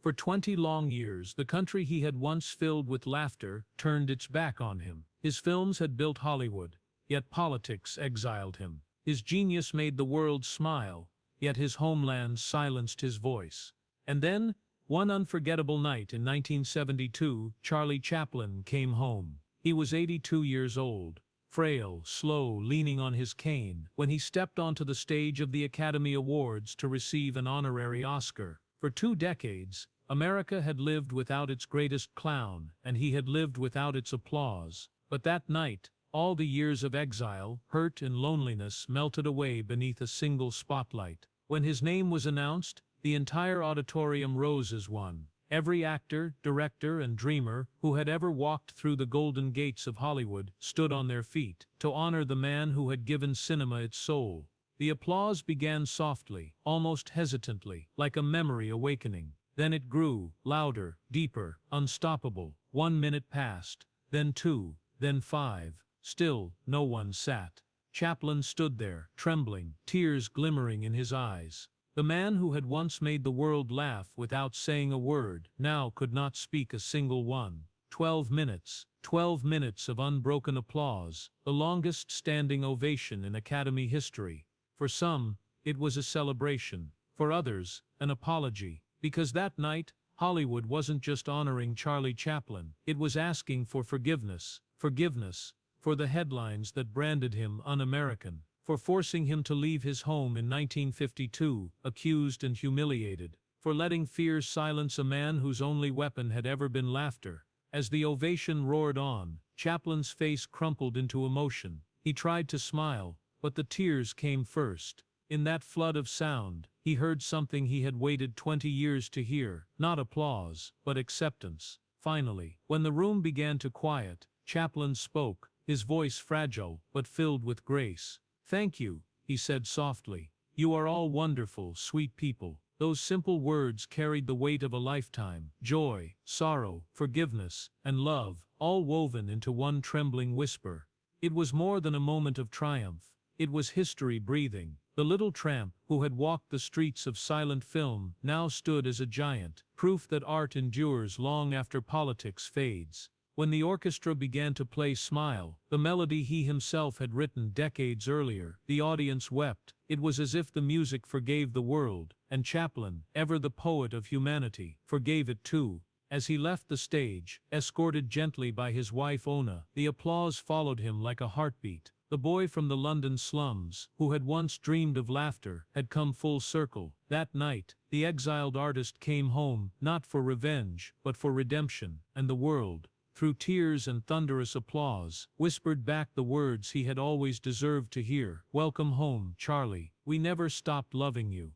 For 20 long years, the country he had once filled with laughter turned its back on him. His films had built Hollywood, yet politics exiled him. His genius made the world smile, yet his homeland silenced his voice. And then, one unforgettable night in 1972, Charlie Chaplin came home. He was 82 years old, frail, slow, leaning on his cane, when he stepped onto the stage of the Academy Awards to receive an honorary Oscar. For 2 decades, America had lived without its greatest clown, and he had lived without its applause. But that night, all the years of exile, hurt and loneliness melted away beneath a single spotlight. When his name was announced, the entire auditorium rose as one. Every actor, director, and dreamer who had ever walked through the golden gates of Hollywood stood on their feet to honor the man who had given cinema its soul. The applause began softly, almost hesitantly, like a memory awakening. Then it grew, louder, deeper, unstoppable. 1 minute passed, then 2, then 5. Still, no one sat. Chaplin stood there, trembling, tears glimmering in his eyes. The man who had once made the world laugh without saying a word, now could not speak a single one. 12 minutes. 12 minutes of unbroken applause, the longest standing ovation in Academy history. For some, it was a celebration. For others, an apology. Because that night, Hollywood wasn't just honoring Charlie Chaplin, it was asking for forgiveness. Forgiveness for the headlines that branded him un-American, for forcing him to leave his home in 1952, accused and humiliated, for letting fear silence a man whose only weapon had ever been laughter. As the ovation roared on, Chaplin's face crumpled into emotion. He tried to smile, but the tears came first. In that flood of sound, he heard something he had waited 20 years to hear, not applause, but acceptance. Finally, when the room began to quiet, Chaplin spoke, his voice fragile, but filled with grace. "Thank you," he said softly. "You are all wonderful, sweet people." Those simple words carried the weight of a lifetime. Joy, sorrow, forgiveness, and love, all woven into one trembling whisper. It was more than a moment of triumph. It was history breathing. The little tramp, who had walked the streets of silent film, now stood as a giant, proof that art endures long after politics fades. When the orchestra began to play Smile, the melody he himself had written decades earlier, the audience wept. It was as if the music forgave the world, and Chaplin, ever the poet of humanity, forgave it too. As he left the stage, escorted gently by his wife Ona, the applause followed him like a heartbeat. The boy from the London slums, who had once dreamed of laughter, had come full circle. That night, the exiled artist came home, not for revenge, but for redemption, and the world, through tears and thunderous applause, whispered back the words he had always deserved to hear. "Welcome home, Charlie. We never stopped loving you."